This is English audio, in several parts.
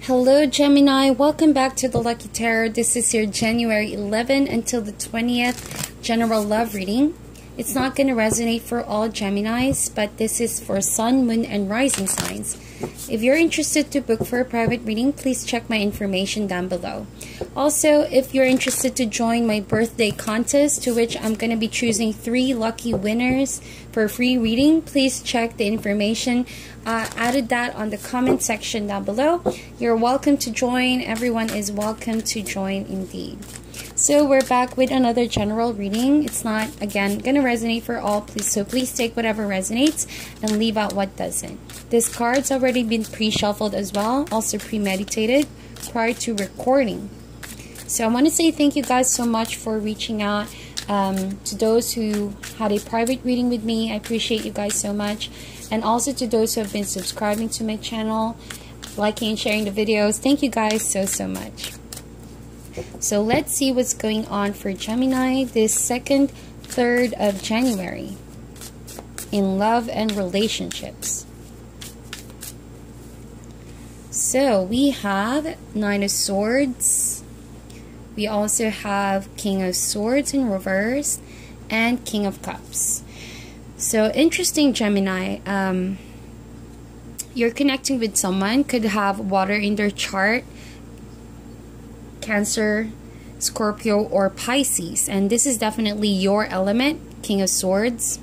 Hello Gemini, welcome back to the Lucky Tarot. This is your January 11 until the 20th general love reading. It's not going to resonate for all Geminis, but this is for Sun, Moon, and Rising signs. If you're interested to book for a private reading, please check my information down below. Also, if you're interested to join my birthday contest, to which I'm going to be choosing 3 lucky winners for a free reading, please check the information. Added that on the comment section down below. You're welcome to join. Everyone is welcome to join indeed. So we're back with another general reading. It's not, again, going to resonate for all. Please take whatever resonates and leave out what doesn't. This card's already been pre-shuffled as well, also premeditated prior to recording. So I want to say thank you guys so much for reaching out to those who had a private reading with me. I appreciate you guys so much. And also to those who have been subscribing to my channel, liking and sharing the videos. Thank you guys so much. So let's see what's going on for Gemini this 2nd, 3rd of January in love and relationships. So we have 9 of Swords. We also have King of Swords in reverse and King of Cups. So interesting, Gemini. You're connecting with someone, could have water in their chart, Cancer, Scorpio, or Pisces, and this is definitely your element, King of Swords.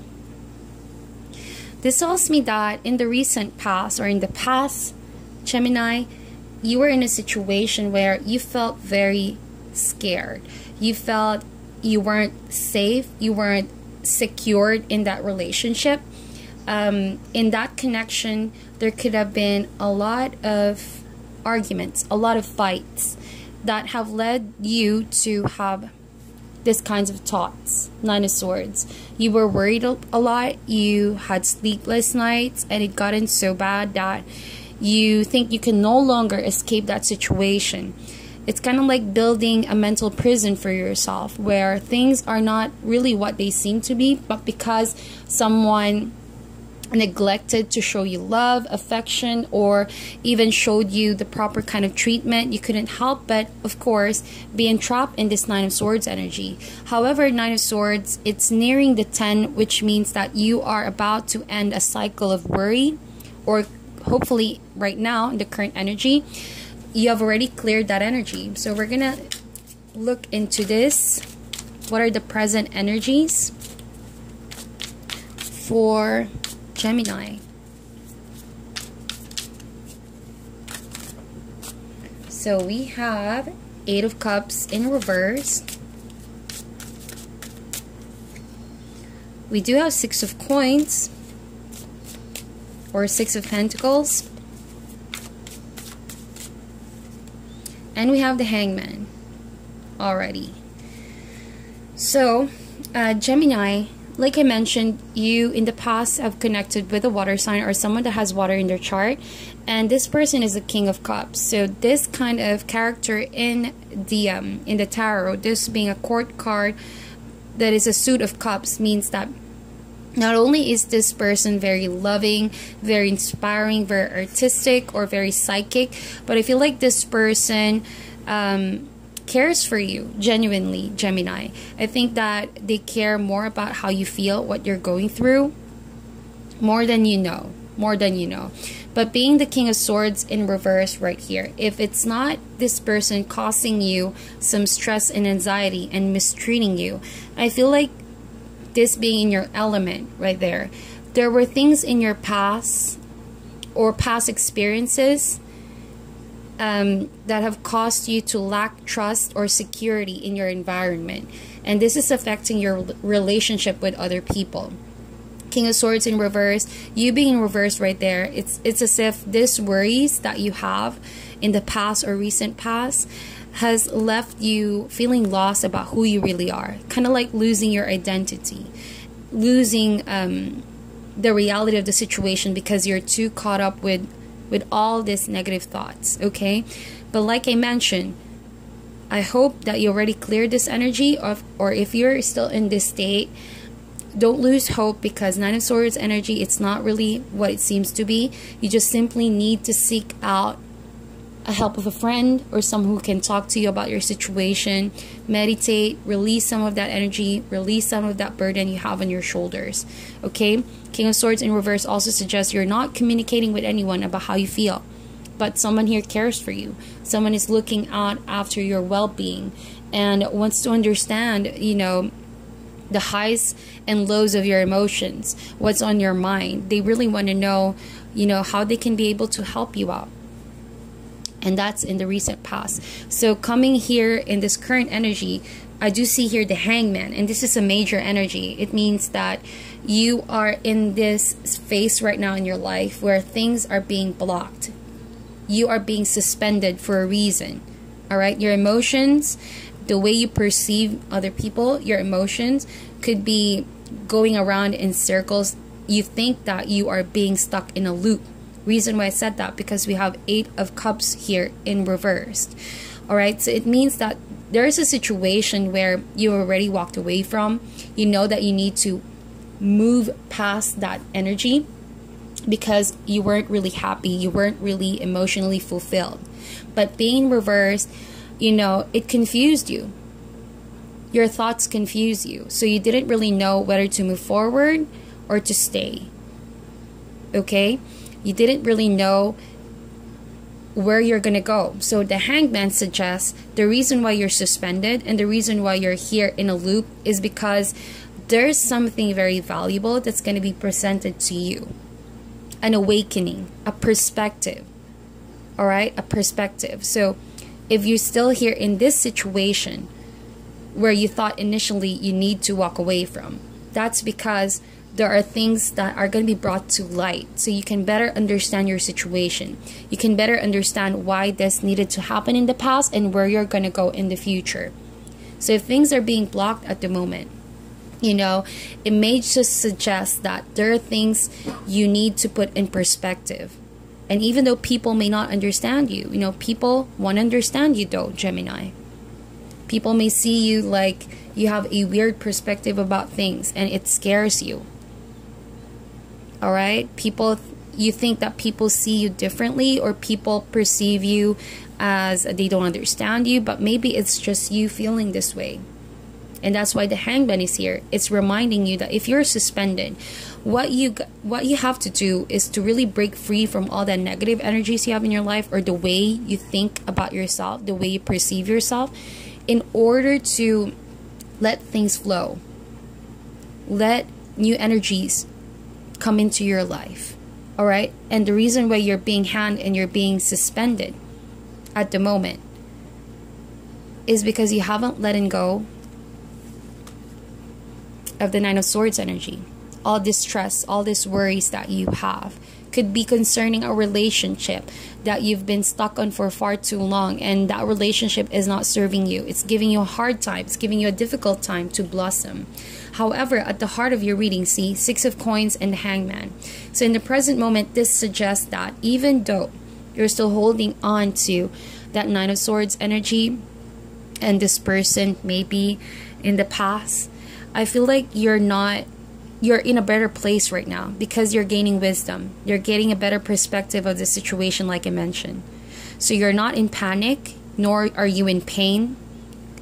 This tells me that in the recent past, or in the past, Gemini, you were in a situation where you felt very scared. You felt you weren't safe, you weren't secured in that relationship. In that connection, there could have been a lot of arguments, a lot of fights that have led you to have this kinds of thoughts. 9 of Swords. You were worried a lot, you had sleepless nights, and it gotten so bad that you think you can no longer escape that situation. It's kind of like building a mental prison for yourself where things are not really what they seem to be, but because someone neglected to show you love, affection, or even showed you the proper kind of treatment, you couldn't help but, of course, be entrapped in this 9 of Swords energy. However, 9 of Swords, it's nearing the 10, which means that you are about to end a cycle of worry, or hopefully right now in the current energy, you have already cleared that energy. So we're gonna look into this. What are the present energies for Gemini? So we have 8 of Cups in reverse. We do have 6 of Coins, or 6 of Pentacles. And we have the Hangman already. So, Gemini, like I mentioned, you in the past have connected with a water sign or someone that has water in their chart. And this person is the King of Cups. So this kind of character in the tarot, this being a court card that is a suit of cups, means that not only is this person very loving, very inspiring, very artistic, or very psychic, but I feel like this person cares for you genuinely, Gemini. I think that they care more about how you feel, what you're going through, more than you know. But being the King of Swords in reverse right here, if it's not this person causing you some stress and anxiety and mistreating you, I feel like this being in your element right there, there were things in your past or past experiences that have caused you to lack trust or security in your environment, and this is affecting your relationship with other people. King of Swords in reverse, you being in reverse right there, it's as if this worries that you have in the past or recent past has left you feeling lost about who you really are. Kind of like losing your identity, losing the reality of the situation because you're too caught up with all these negative thoughts, okay? But like I mentioned, I hope that you already cleared this energy, or if you're still in this state, don't lose hope, because 9 of Swords energy, it's not really what it seems to be. You just simply need to seek out a help of a friend or someone who can talk to you about your situation. Meditate, release some of that energy, release some of that burden you have on your shoulders. Okay? King of Swords in reverse also suggests you're not communicating with anyone about how you feel, but someone here cares for you. Someone is looking out after your well-being and wants to understand, you know, the highs and lows of your emotions, what's on your mind. They really want to know, you know, how they can be able to help you out. And that's in the recent past. So coming here in this current energy, I do see here the Hangman, and this is a major energy. It means that you are in this phase right now in your life where things are being blocked. You are being suspended for a reason. All right? Your emotions, the way you perceive other people, your emotions could be going around in circles. You think that you are being stuck in a loop. Reason why I said that, because we have 8 of Cups here in reversed. All right, so it means that there is a situation where you already walked away from. You know that you need to move past that energy because you weren't really happy. You weren't really emotionally fulfilled. But being reversed, you know, it confused you. Your thoughts confused you. So you didn't really know whether to move forward or to stay. Okay? You didn't really know where you're going to go. So the Hangman suggests the reason why you're suspended and the reason why you're here in a loop is because there's something very valuable that's going to be presented to you. An awakening, a perspective. All right? A perspective. So if you're still here in this situation where you thought initially you need to walk away from, that's because there are things that are going to be brought to light so you can better understand your situation. You can better understand why this needed to happen in the past and where you're going to go in the future. So if things are being blocked at the moment, you know, it may just suggest that there are things you need to put in perspective. And even though people may not understand you, you know, people want to understand you though, Gemini. People may see you like you have a weird perspective about things and it scares you. All right, people, you think that people see you differently or people perceive you as they don't understand you, but maybe it's just you feeling this way. And that's why the Hangman is here. It's reminding you that if you're suspended, what you have to do is to really break free from all the negative energies you have in your life or the way you think about yourself, the way you perceive yourself, in order to let things flow. Let new energies come into your life. All right? And the reason why you're being hanged and you're being suspended at the moment is because you haven't let go of the 9 of Swords energy. All this stress, all these worries that you have could be concerning a relationship that you've been stuck on for far too long, and that relationship is not serving you. It's giving you a hard time. It's giving you a difficult time to blossom. However, at the heart of your reading, see 6 of Coins and the Hangman. So in the present moment, this suggests that even though you're still holding on to that 9 of Swords energy and this person maybe in the past, I feel like you're in a better place right now because you're gaining wisdom. You're getting a better perspective of the situation, like I mentioned. So you're not in panic, nor are you in pain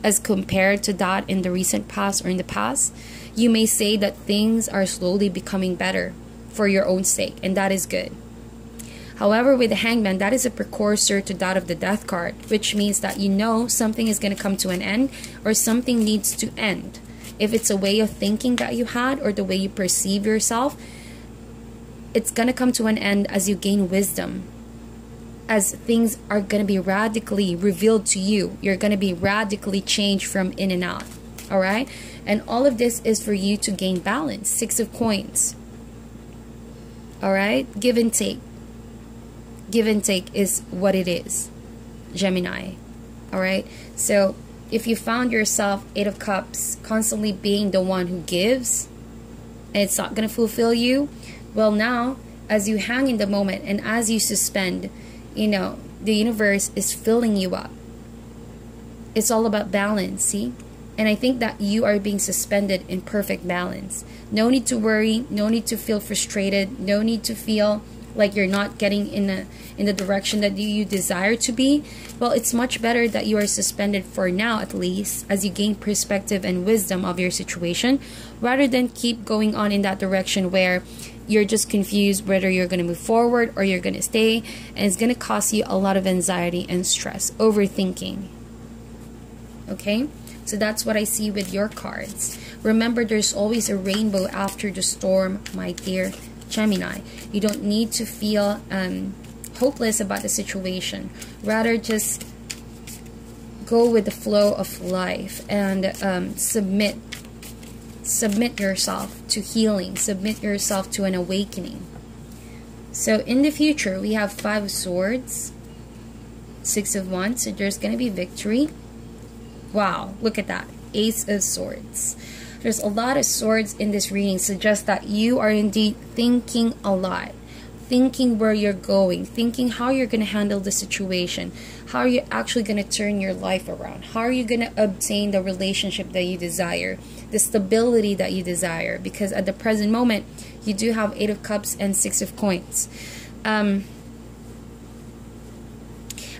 as compared to that in the recent past or in the past. You may say that things are slowly becoming better for your own sake, and that is good. However, with the Hangman, that is a precursor to that of the Death card, which means that you know something is going to come to an end or something needs to end. If it's a way of thinking that you had or the way you perceive yourself, it's going to come to an end as you gain wisdom. As things are going to be radically revealed to you. You're going to be radically changed from in and out. All right? And all of this is for you to gain balance. 6 of Coins. All right? Give and take. Give and take is what it is, Gemini. All right? So if you found yourself 8 of Cups constantly being the one who gives and it's not going to fulfill you, well, now as you hang in the moment and as you suspend, you know, the universe is filling you up. It's all about balance, see? And I think that you are being suspended in perfect balance. No need to worry, no need to feel frustrated, no need to feel like you're not getting in the direction that you desire to be, well, it's much better that you are suspended for now, at least, as you gain perspective and wisdom of your situation, rather than keep going on in that direction where you're just confused whether you're going to move forward or you're going to stay, and it's going to cause you a lot of anxiety and stress, overthinking. Okay, so that's what I see with your cards. Remember, there's always a rainbow after the storm, my dear Gemini. You don't need to feel hopeless about the situation. Rather, just go with the flow of life and submit yourself to healing, submit yourself to an awakening. So in the future, we have 5 of Swords, 6 of Wands, so there's going to be victory. Wow, look at that, Ace of Swords. There's a lot of swords in this reading, suggests that you are indeed thinking a lot, thinking where you're going, thinking how you're going to handle the situation, how are you actually going to turn your life around, how are you going to obtain the relationship that you desire, the stability that you desire, because at the present moment, you do have 8 of Cups and 6 of Coins.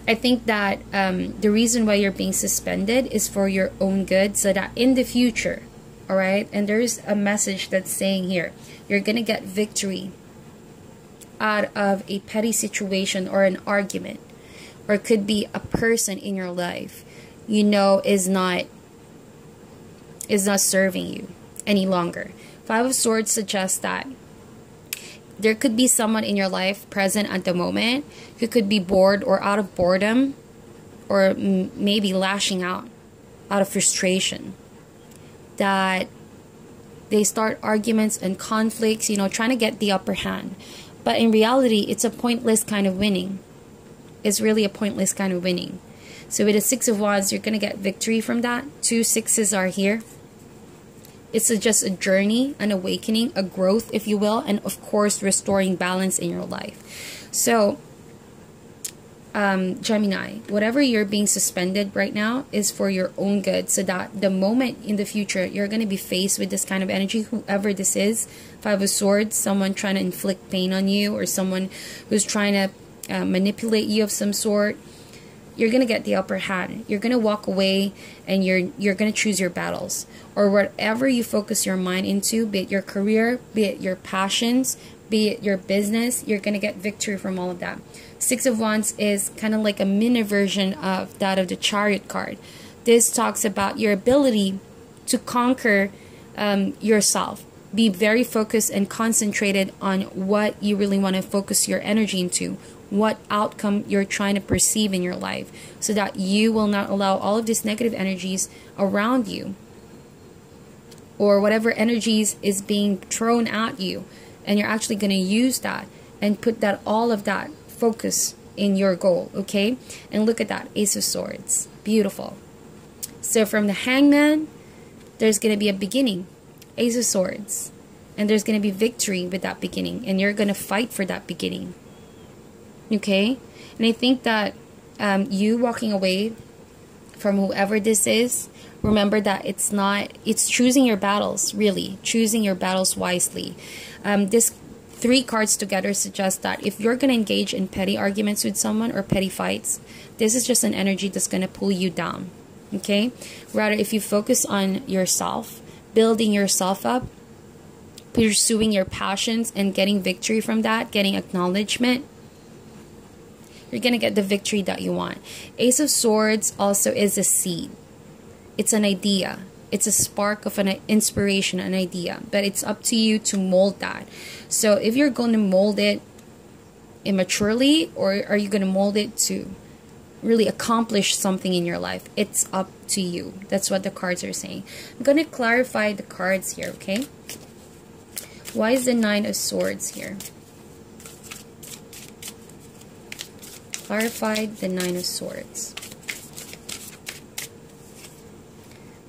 I think that the reason why you're being suspended is for your own good, so that in the future, all right, and there's a message that's saying here, you're going to get victory out of a petty situation or an argument, or it could be a person in your life you know is not serving you any longer. 5 of Swords suggests that there could be someone in your life present at the moment who could be bored or out of boredom, or maybe lashing out of frustration, that they start arguments and conflicts, you know, trying to get the upper hand. But in reality, it's a pointless kind of winning. It's really a pointless kind of winning. So with the 6 of Wands, you're going to get victory from that. 2 6s are here. It's just a journey, an awakening, a growth, if you will, and of course, restoring balance in your life. So, Gemini, whatever you're being suspended right now is for your own good, so that the moment in the future you're going to be faced with this kind of energy, whoever this is, 5 of Swords, someone trying to inflict pain on you, or someone who's trying to manipulate you of some sort, you're going to get the upper hand. You're going to walk away and you're going to choose your battles, or whatever you focus your mind into, be it your career, be it your passions, be it your business, you're going to get victory from all of that. 6 of Wands is kind of like a mini version of that of the Chariot card. This talks about your ability to conquer yourself. Be very focused and concentrated on what you really want to focus your energy into, what outcome you're trying to perceive in your life, so that you will not allow all of these negative energies around you, or whatever energies is being thrown at you, and you're actually going to use that and put that all of that focus in your goal. Okay, and look at that, Ace of Swords, beautiful. So from the Hangman, there's going to be a beginning, Ace of Swords, and there's going to be victory with that beginning, and you're going to fight for that beginning. Okay, and I think that you walking away from whoever this is, remember that it's choosing your battles, really choosing your battles wisely. This 3 cards together suggest that if you're going to engage in petty arguments with someone or petty fights, this is just an energy that's going to pull you down. Okay, rather if you focus on yourself, building yourself up, pursuing your passions and getting victory from that, getting acknowledgement, you're going to get the victory that you want. Ace of Swords also is a seed. It's an idea. It's a spark of an inspiration, an idea. But it's up to you to mold that. So if you're going to mold it immaturely, or are you going to mold it to really accomplish something in your life, it's up to you. That's what the cards are saying. I'm going to clarify the cards here, okay? Why is the 9 of Swords here? Clarified the 9 of Swords.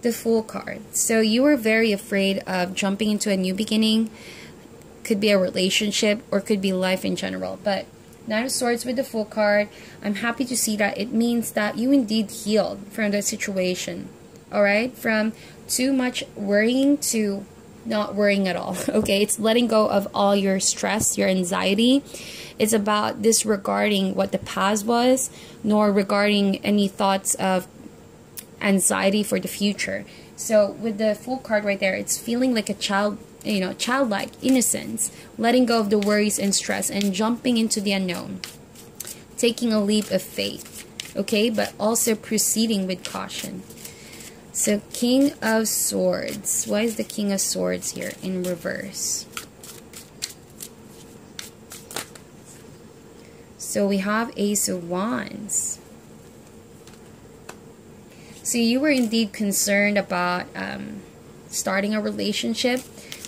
The Fool card. So you were very afraid of jumping into a new beginning. Could be a relationship or could be life in general. But 9 of Swords with the Fool card, I'm happy to see that it means that you indeed healed from the situation. Alright? From too much worrying to not worrying at all. Okay, it's letting go of all your stress, your anxiety. It's about disregarding what the past was, nor regarding any thoughts of anxiety for the future. So with the Fool card right there, it's feeling like a child, you know, childlike innocence, letting go of the worries and stress and jumping into the unknown, taking a leap of faith, okay, but also proceeding with caution. So King of Swords. Why is the King of Swords here in reverse? So we have Ace of Wands. So you were indeed concerned about starting a relationship,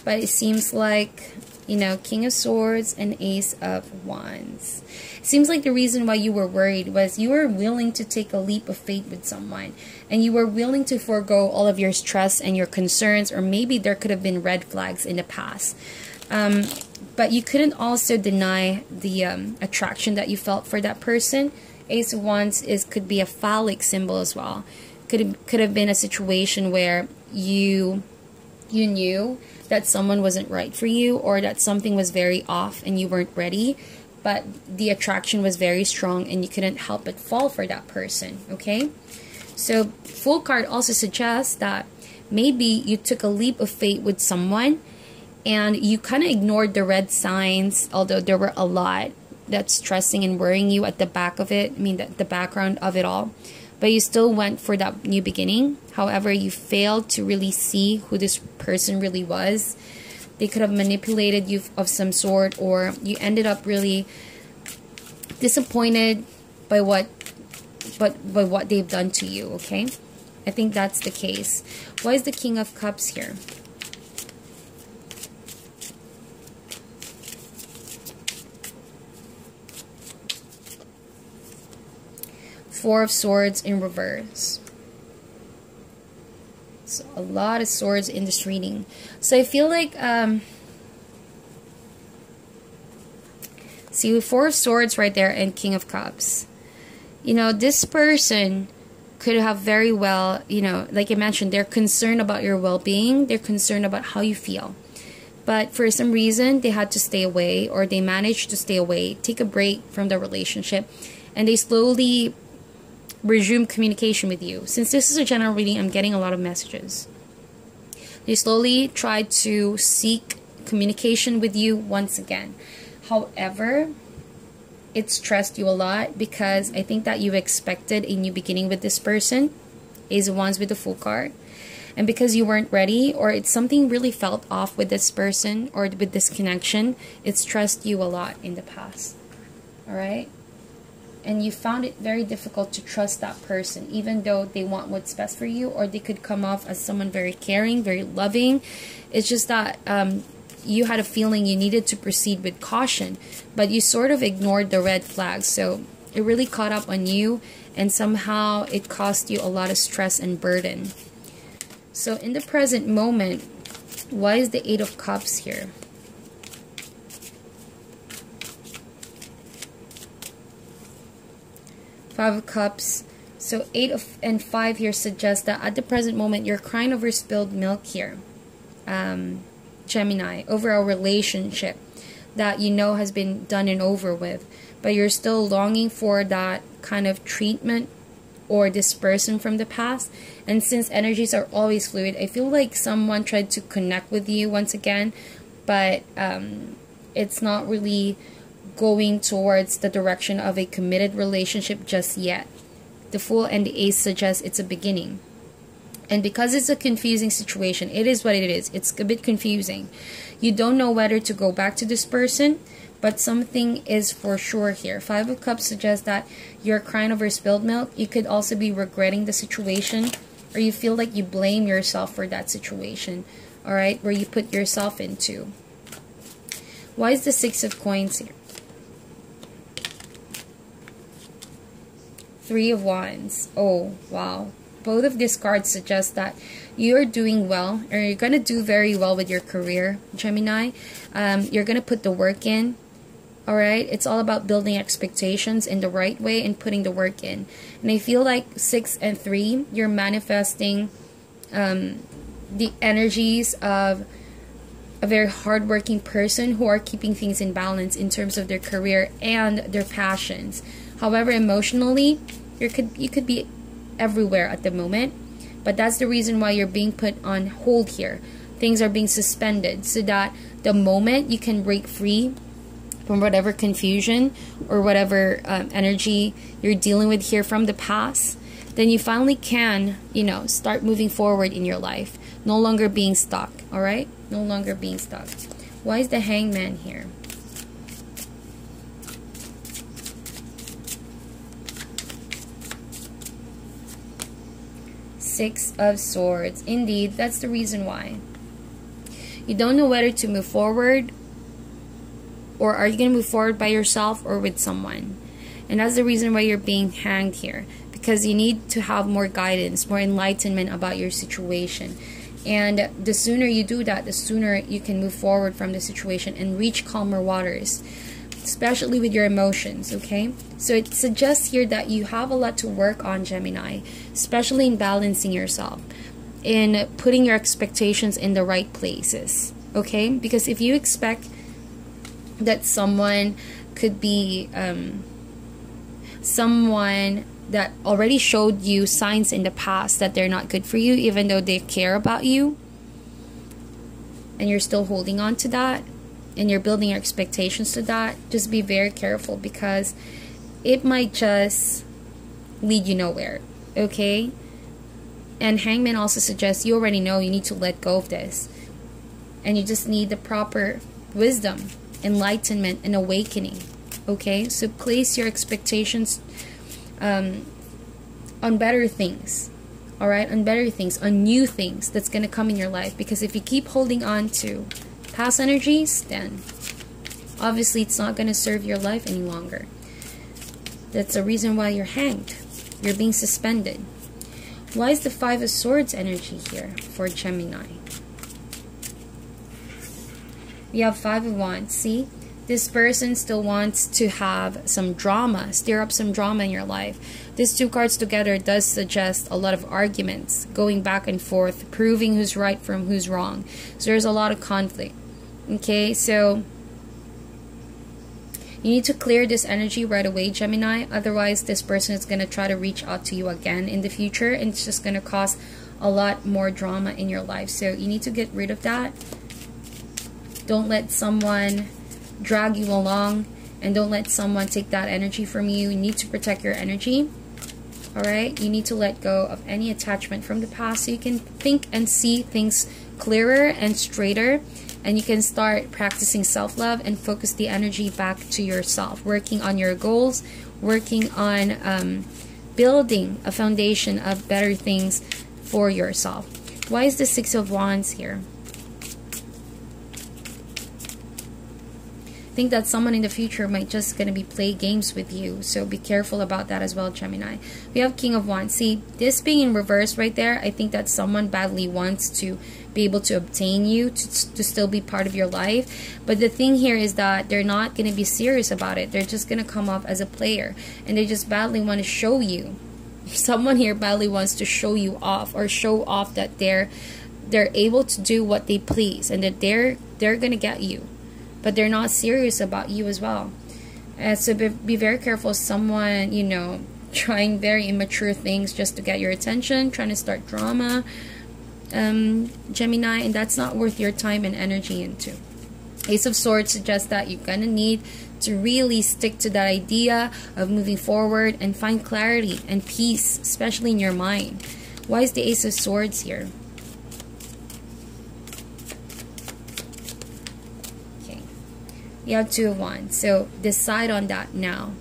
but it seems like, you know, King of Swords and Ace of Wands. It seems like the reason why you were worried was you were willing to take a leap of faith with someone, and you were willing to forego all of your stress and your concerns, or maybe there could have been red flags in the past. But you couldn't also deny the attraction that you felt for that person. Ace of Wands could be a phallic symbol as well. Could have been a situation where you knew that someone wasn't right for you, or that something was very off and you weren't ready, but the attraction was very strong and you couldn't help but fall for that person, okay? So Fool card also suggests that maybe you took a leap of faith with someone and you kind of ignored the red signs, although there were a lot that's stressing and worrying you at the back of it, the background of it all. But you still went for that new beginning. However, you failed to really see who this person really was. They could have manipulated you of some sort, or you ended up really disappointed by what they've done to you, okay? I think that's the case. Why is the King of Cups here? Four of Swords in reverse. So a lot of swords in this reading. So I feel like see, Four of Swords right there and King of Cups. You know, this person could have very well, you know, like I mentioned, they're concerned about your well-being. They're concerned about how you feel. But for some reason, they had to stay away, or they managed to stay away, take a break from the relationship, and they slowly resume communication with you. Since this is a general reading, I'm getting a lot of messages. They slowly tried to seek communication with you once again. However, it stressed you a lot, because I think that you expected a new beginning with this person. Ace of Wands with the Fool card. And because you weren't ready, or it's something really felt off with this person or with this connection, it stressed you a lot in the past. Alright? And you found it very difficult to trust that person, even though they want what's best for you, or they could come off as someone very caring, very loving. It's just that you had a feeling you needed to proceed with caution, but you sort of ignored the red flags. So it really caught up on you, and somehow it caused you a lot of stress and burden. So in the present moment, why is the Eight of Cups here? Five of Cups. So 8 and 5 here suggests that at the present moment you're crying over spilled milk here. Gemini, overall relationship that you know has been done and over with, but you're still longing for that kind of treatment or this person from the past. And since energies are always fluid, I feel like someone tried to connect with you once again, but it's not really going towards the direction of a committed relationship just yet. The Fool and the Ace suggest it's a beginning. And because it's a confusing situation, it is what it is. It's a bit confusing. You don't know whether to go back to this person, but something is for sure here. Five of Cups suggests that you're crying over spilled milk. You could also be regretting the situation, or you feel like you blame yourself for that situation, alright, where you put yourself into. Why is the Six of Coins here? Three of Wands. Oh, wow. Both of these cards suggest that you're doing well, or you're going to do very well with your career, Gemini. You're going to put the work in. Alright? It's all about building expectations in the right way and putting the work in. And I feel like 6 and 3, you're manifesting the energies of a very hardworking person who are keeping things in balance in terms of their career and their passions. However, emotionally, you could be everywhere at the moment, but that's the reason why you're being put on hold here. Things are being suspended so that the moment you can break free from whatever confusion or whatever energy you're dealing with here from the past, then you finally can, start moving forward in your life. No longer being stuck, all right? No longer being stuck. Why is the Hangman here? Six of Swords. Indeed, that's the reason why. You don't know whether to move forward, or are you going to move forward by yourself or with someone? And that's the reason why you're being hanged here. Because you need to have more guidance, more enlightenment about your situation. And the sooner you do that, the sooner you can move forward from the situation and reach calmer waters. Especially with your emotions, okay? So it suggests here that you have a lot to work on, Gemini. Especially in balancing yourself. In putting your expectations in the right places, okay? Because if you expect that someone could be someone that already showed you signs in the past that they're not good for you, even though they care about you, and you're still holding on to that, and you're building your expectations to that, just be very careful, because it might just lead you nowhere, okay? And Hangman also suggests you already know you need to let go of this, and you just need the proper wisdom, enlightenment, and awakening, okay? So place your expectations on better things, all right? On better things, on new things that's going to come in your life. Because if you keep holding on to past energies, then obviously it's not going to serve your life any longer. That's the reason why you're hanged. You're being suspended. Why is the Five of Swords energy here for Gemini? We have Five of Wands. See, this person still wants to have some drama, stir up some drama in your life. These two cards together does suggest a lot of arguments, going back and forth, proving who's right from who's wrong. So there's a lot of conflict. Okay, so you need to clear this energy right away, Gemini. Otherwise, this person is going to try to reach out to you again in the future, and it's just going to cause a lot more drama in your life. So you need to get rid of that. Don't let someone drag you along, and don't let someone take that energy from you. You need to protect your energy. Alright, you need to let go of any attachment from the past so you can think and see things clearer and straighter, and you can start practicing self-love and focus the energy back to yourself, working on your goals, working on building a foundation of better things for yourself. Why is the Six of Wands here? Think that someone in the future might just gonna be play games with you, so be careful about that as well, Gemini. We have King of Wands. See, this being in reverse right there, I think that someone badly wants to be able to obtain you to still be part of your life, but the thing here is that they're not gonna be serious about it. They're just gonna come off as a player, and they just badly want to show you. Someone here badly wants to show you off, or show off that they're able to do what they please, and that they're gonna get you. But they're not serious about you as well. So be very careful. Someone, trying very immature things just to get your attention, trying to start drama, Gemini, and that's not worth your time and energy into. Ace of Swords suggests that you're gonna need to really stick to that idea of moving forward and find clarity and peace, especially in your mind. Why is the Ace of Swords here? You have Two of Wands, so decide on that now.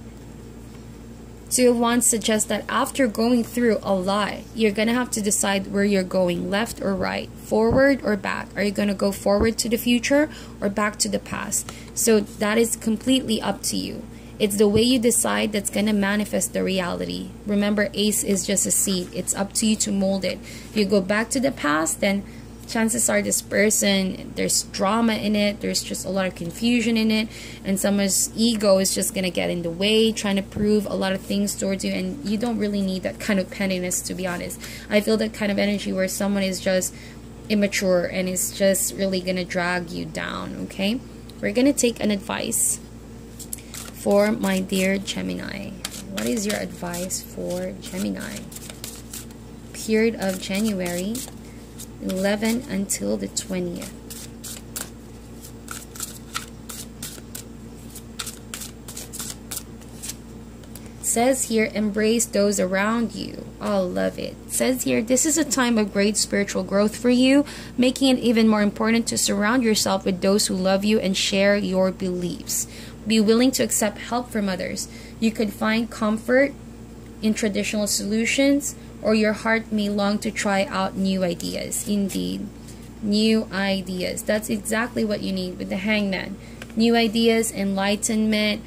Two of Wands suggests that after going through a lot, you're going to have to decide where you're going, left or right, forward or back. Are you going to go forward to the future or back to the past? So that is completely up to you. It's the way you decide that's going to manifest the reality. Remember, Ace is just a seed. It's up to you to mold it. If you go back to the past, then chances are this person, there's drama in it, there's just a lot of confusion in it, and someone's ego is just gonna get in the way, trying to prove a lot of things towards you, and you don't really need that kind of pettiness, to be honest. I feel that kind of energy where someone is just immature and it's just really gonna drag you down. Okay, we're gonna take an advice for my dear Gemini. What is your advice for Gemini? Period of January 11 until the 20th. Says here, embrace those around you. Oh, love it. Says here, this is a time of great spiritual growth for you, making it even more important to surround yourself with those who love you and share your beliefs. Be willing to accept help from others. You could find comfort in traditional solutions, or your heart may long to try out new ideas. Indeed, new ideas. That's exactly what you need with the Hangman. New ideas, enlightenment,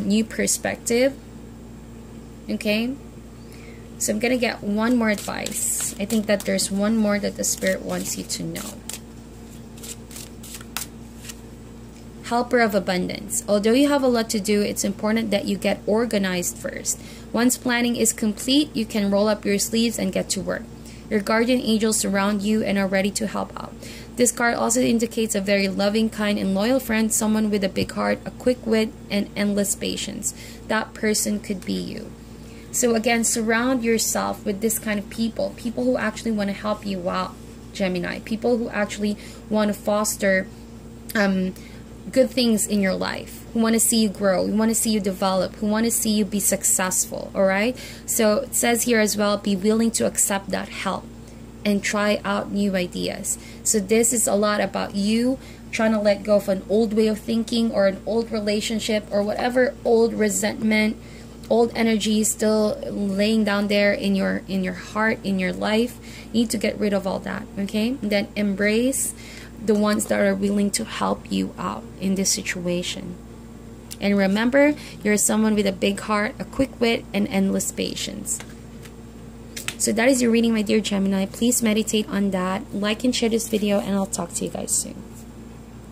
new perspective. Okay, so I'm gonna get one more advice. I think that there's one more that the Spirit wants you to know. Helper of abundance. Although you have a lot to do, it's important that you get organized first. Once planning is complete, you can roll up your sleeves and get to work. Your guardian angels surround you and are ready to help out. This card also indicates a very loving, kind, and loyal friend, someone with a big heart, a quick wit, and endless patience. That person could be you. So again, surround yourself with this kind of people. People who actually want to help you out, Gemini. People who actually want to foster good things in your life, who want to see you grow, who want to see you develop, who want to see you be successful. All right, so it says here as well, be willing to accept that help and try out new ideas. So this is a lot about you trying to let go of an old way of thinking, or an old relationship, or whatever old resentment, old energy is still laying down there in your heart, in your life. You need to get rid of all that. Okay, and then embrace the ones that are willing to help you out in this situation. And remember, you're someone with a big heart, a quick wit, and endless patience. So that is your reading, my dear Gemini. Please meditate on that. Like and share this video, and I'll talk to you guys soon.